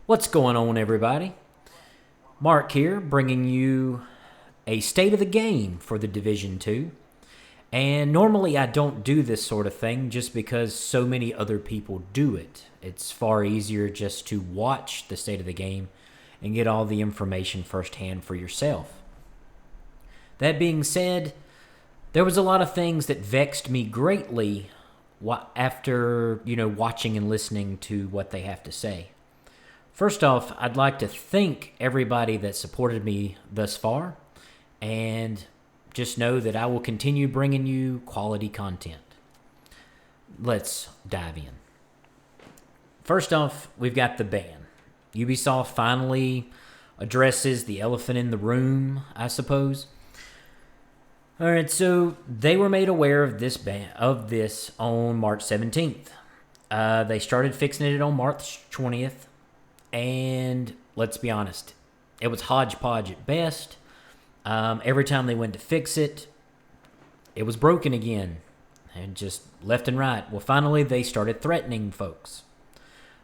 What's going on, everybody? Mark here, bringing you a state of the game for the Division 2. And normally I don't do this sort of thing just because so many other people do it. It's far easier just to watch the state of the game and get all the information firsthand for yourself. That being said, there was a lot of things that vexed me greatly after, watching and listening to what they have to say. First off, I'd like to thank everybody that supported me thus far, and just know that I will continue bringing you quality content. Let's dive in. First off, we've got the ban. Ubisoft finally addresses the elephant in the room, I suppose. All right, so they were made aware of this ban on March 17th. They started fixing it on March 20th. And let's be honest, it was hodgepodge at best. Every time they went to fix it, it was broken again, and just left and right. Well, finally, they started threatening folks.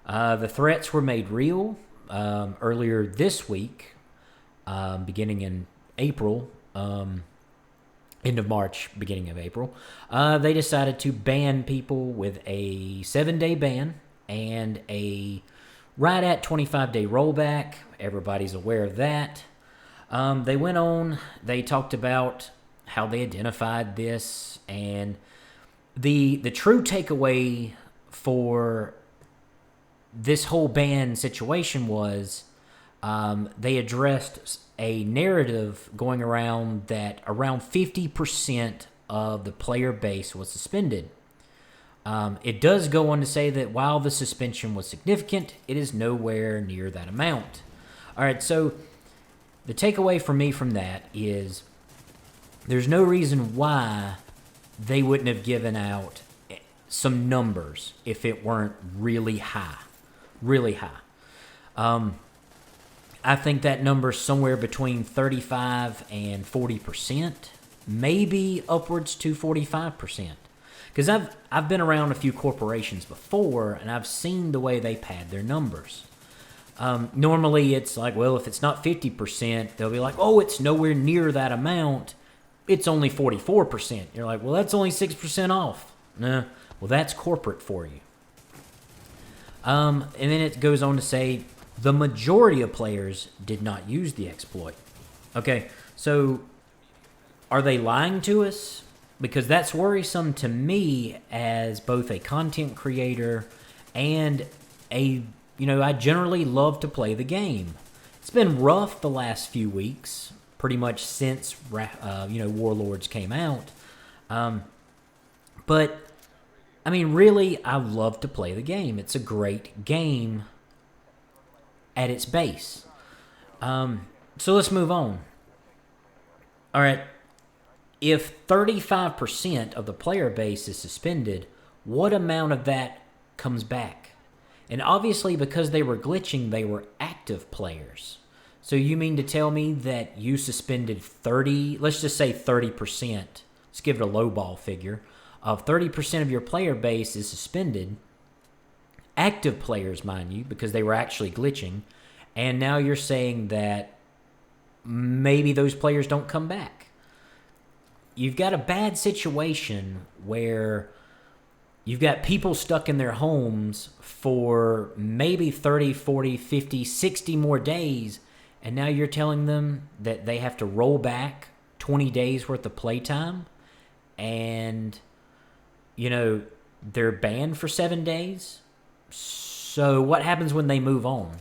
The threats were made real earlier this week, beginning in April, end of March, beginning of April. They decided to ban people with a 7-day ban and a right at 25-day rollback. Everybody's aware of that. They went on. They talked about how they identified this, and the true takeaway for this whole ban situation was they addressed a narrative going around that around 50% of the player base was suspended. It does go on to say that while the suspension was significant, it is nowhere near that amount. All right, so the takeaway for me from that is there's no reason why they wouldn't have given out some numbers if it weren't really high. Really high. I think that number's somewhere between 35 and 40%, maybe upwards to 45%. Because I've been around a few corporations before, and I've seen the way they pad their numbers. Normally, it's like, well, if it's not 50%, they'll be like, oh, it's nowhere near that amount. It's only 44%. You're like, well, that's only 6% off. Nah, well, that's corporate for you. And then it goes on to say the majority of players did not use the exploit. Okay, so are they lying to us? Because that's worrisome to me as both a content creator and I generally love to play the game. It's been rough the last few weeks, pretty much since, Warlords came out. But, I mean, really, I love to play the game. It's a great game at its base. So let's move on. All right. If 35% of the player base is suspended, what amount of that comes back? And obviously, because they were glitching, they were active players. So you mean to tell me that you suspended 30, let's just say 30%, let's give it a lowball figure, of 30% of your player base is suspended, active players, mind you, because they were actually glitching, and now you're saying that maybe those players don't come back. You've got a bad situation where you've got people stuck in their homes for maybe 30, 40, 50, 60 more days, and now you're telling them that they have to roll back 20 days worth of playtime, and, they're banned for 7 days? So what happens when they move on?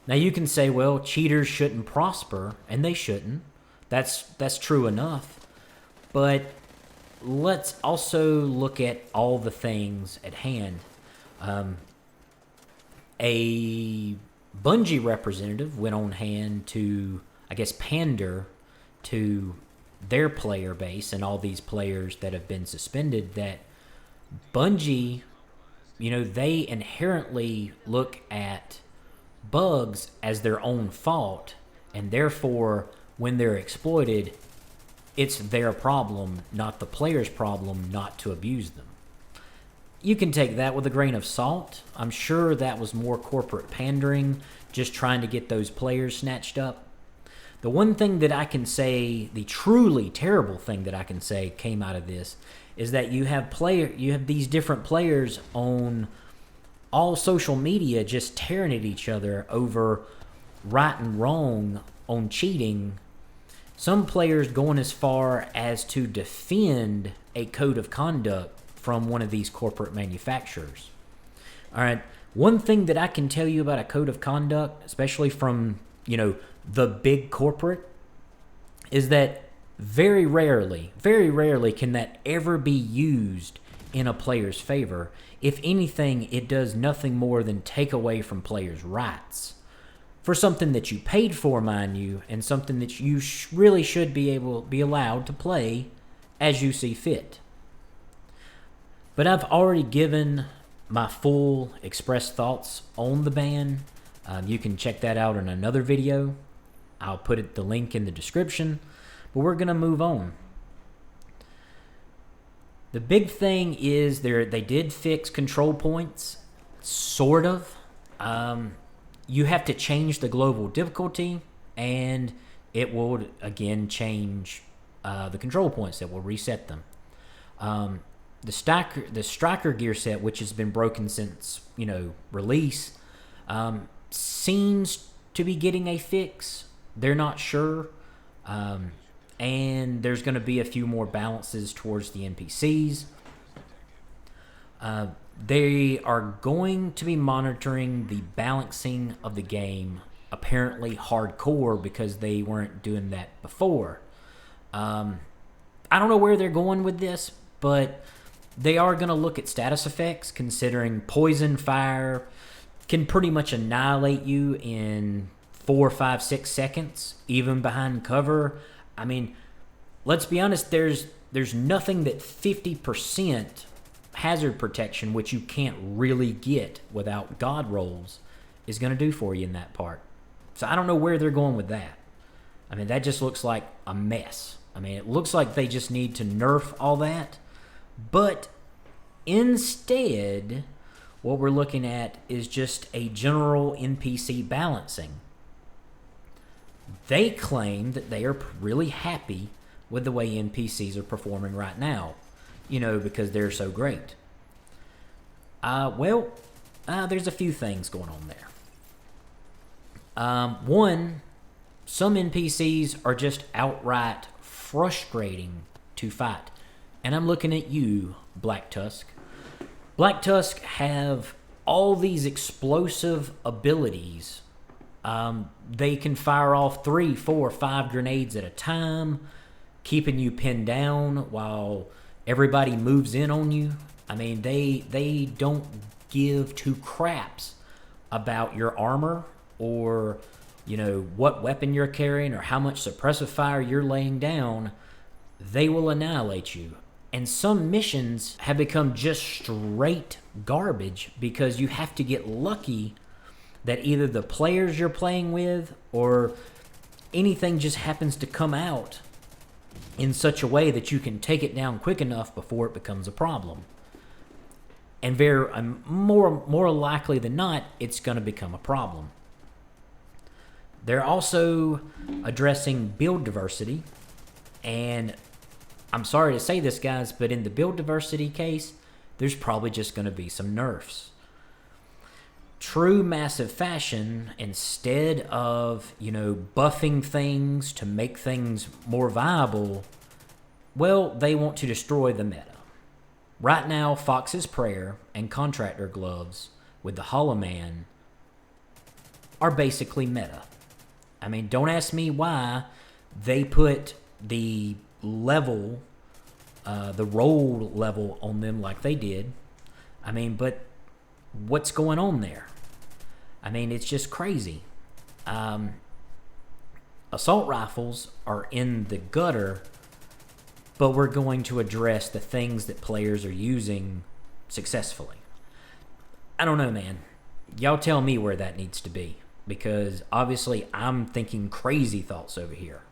Now you can say, well, cheaters shouldn't prosper, and they shouldn't. That's true enough. But let's also look at all the things at hand. A Bungie representative went on hand to, I guess, pander to their player base and all these players that have been suspended that Bungie, they inherently look at bugs as their own fault, and therefore, when they're exploited, it's their problem, not the player's problem, not to abuse them. you can take that with a grain of salt. I'm sure that was more corporate pandering, just trying to get those players snatched up. The one thing that I can say, the truly terrible thing that I can say came out of this, is that you have these different players on all social media just tearing at each other over right and wrong on cheating. Some players going as far as to defend a code of conduct from one of these corporate manufacturers. All right, one thing that I can tell you about a code of conduct, especially from, the big corporate, is that very rarely can that ever be used in a player's favor. If anything, it does nothing more than take away from players' rights for something that you paid for, mind you, and something that you really should be allowed to play as you see fit. But I've already given my full expressed thoughts on the ban. You can check that out in another video. I'll put the link in the description. But we're going to move on. The big thing is they did fix control points, sort of. You have to change the global difficulty, and it will, again, change the control points. That will reset them. The striker gear set, which has been broken since release, seems to be getting a fix. They're not sure, and there's going to be a few more balances towards the NPCs. They are going to be monitoring the balancing of the game, apparently hardcore, because they weren't doing that before. I don't know where they're going with this, but they are going to look at status effects, considering poison, fire can pretty much annihilate you in 4, 5, 6 seconds, even behind cover. I mean, let's be honest, there's nothing that 50% hazard protection, which you can't really get without god rolls, is going to do for you in that part. So I don't know where they're going with that. I mean, that just looks like a mess. I mean, it looks like they just need to nerf all that. But instead, what we're looking at is just a general NPC balancing. They claim that they are really happy with the way NPCs are performing right now, because they're so great. There's a few things going on there. One, some NPCs are just outright frustrating to fight. And I'm looking at you, Black Tusk. Black Tusk have all these explosive abilities. They can fire off 3, 4, 5 grenades at a time, keeping you pinned down while everybody moves in on you. I mean, they don't give two craps about your armor or, what weapon you're carrying or how much suppressive fire you're laying down. They will annihilate you. And some missions have become just straight garbage because you have to get lucky that either the players you're playing with or anything just happens to come out in such a way that you can take it down quick enough before it becomes a problem. And more likely than not, it's going to become a problem. They're also addressing build diversity, and I'm sorry to say this, guys, but in the build diversity case, there's probably just going to be some nerfs. True massive fashion, instead of, buffing things to make things more viable, well, they want to destroy the meta. Right now, Fox's Prayer and Contractor Gloves with the Hollow Man are basically meta. I mean, don't ask me why they put the level, the roll level on them like they did. I mean, but what's going on there? I mean, it's just crazy. Assault rifles are in the gutter, but we're going to address the things that players are using successfully. I don't know, man. Y'all tell me where that needs to be, because obviously I'm thinking crazy thoughts over here.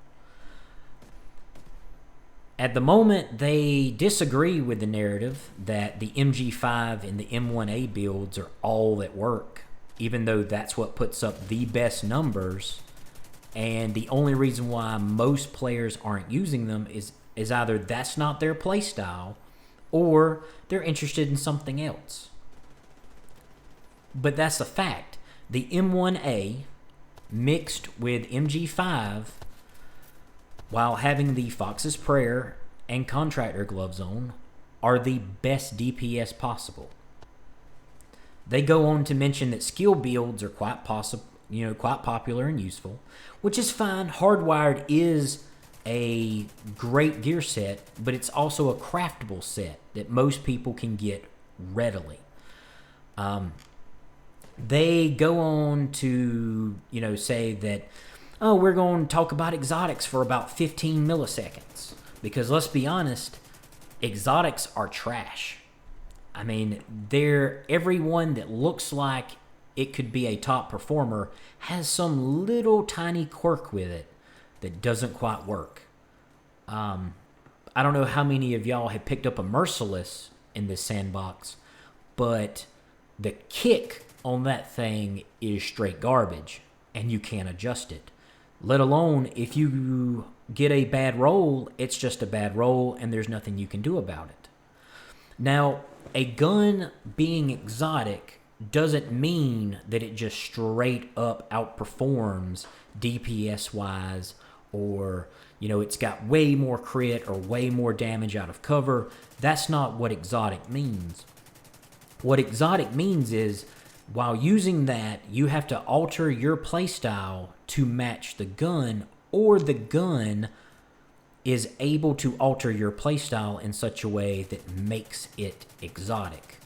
At the moment, they disagree with the narrative that the MG5 and the M1A builds are all that work, even though that's what puts up the best numbers. And the only reason why most players aren't using them is either that's not their playstyle or they're interested in something else. But that's a fact. The M1A mixed with MG5 while having the Fox's Prayer and Contractor gloves on are the best DPS possible. They go on to mention that skill builds are quite popular and useful, which is fine. Hardwired is a great gear set, but it's also a craftable set that most people can get readily. They go on to, say that, oh, we're going to talk about exotics for about 15 milliseconds. Because let's be honest, exotics are trash. I mean, everyone that looks like it could be a top performer has some little tiny quirk with it that doesn't quite work. I don't know how many of y'all have picked up a Merciless in this sandbox, but the kick on that thing is straight garbage, and you can't adjust it. Let alone if you get a bad roll, it's just a bad roll, and there's nothing you can do about it. Now, a gun being exotic doesn't mean that it just straight up outperforms DPS-wise, or, it's got way more crit or way more damage out of cover. That's not what exotic means. What exotic means is, while using that, you have to alter your playstyle to match the gun, or the gun is able to alter your playstyle in such a way that makes it exotic.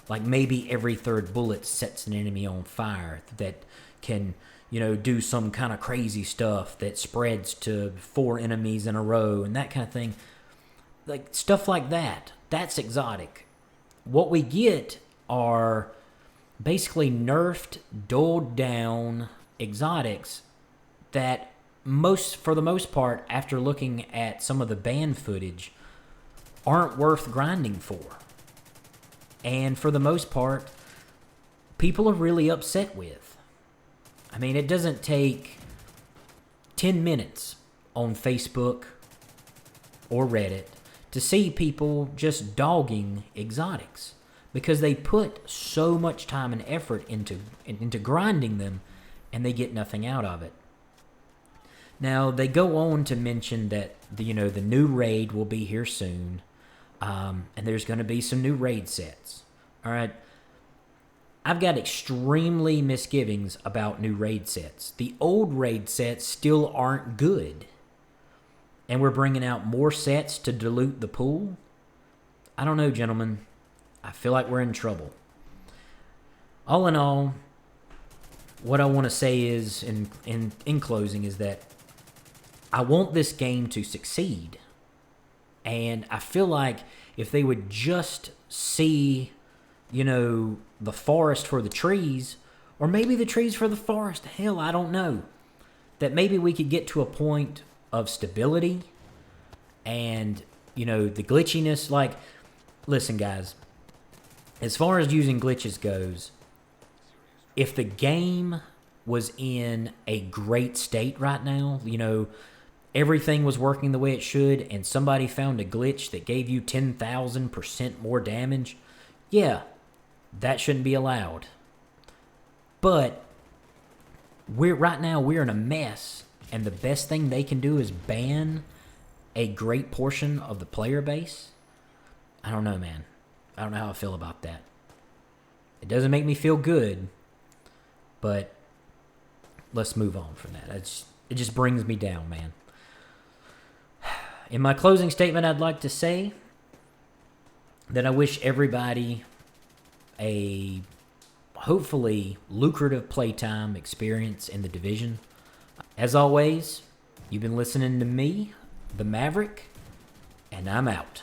Like maybe every third bullet sets an enemy on fire that can, do some kind of crazy stuff that spreads to 4 enemies in a row and that kind of thing. Like stuff like that. That's exotic. What we get are basically nerfed, dulled down exotics that for the most part, after looking at some of the ban footage, aren't worth grinding for. And for the most part, people are really upset with. I mean, it doesn't take 10 minutes on Facebook or Reddit to see people just dogging exotics, because they put so much time and effort into grinding them, and they get nothing out of it. Now, they go on to mention that the new raid will be here soon, and there's going to be some new raid sets. All right, I've got extremely misgivings about new raid sets. The old raid sets still aren't good, and we're bringing out more sets to dilute the pool. I don't know, gentlemen. I feel like we're in trouble. All in all, what I want to say is, in closing, is that I want this game to succeed. And I feel like if they would just see, the forest for the trees, or maybe the trees for the forest, hell, I don't know, that maybe we could get to a point of stability and, the glitchiness. Like, listen, guys, as far as using glitches goes, if the game was in a great state right now, everything was working the way it should, and somebody found a glitch that gave you 10,000% more damage, yeah, that shouldn't be allowed. But right now we're in a mess, and the best thing they can do is ban a great portion of the player base. I don't know, man. I don't know how I feel about that. It doesn't make me feel good, but let's move on from that. It just brings me down, man. In my closing statement, I'd like to say that I wish everybody a hopefully lucrative playtime experience in the Division. As always, you've been listening to me, the Maverick, and I'm out.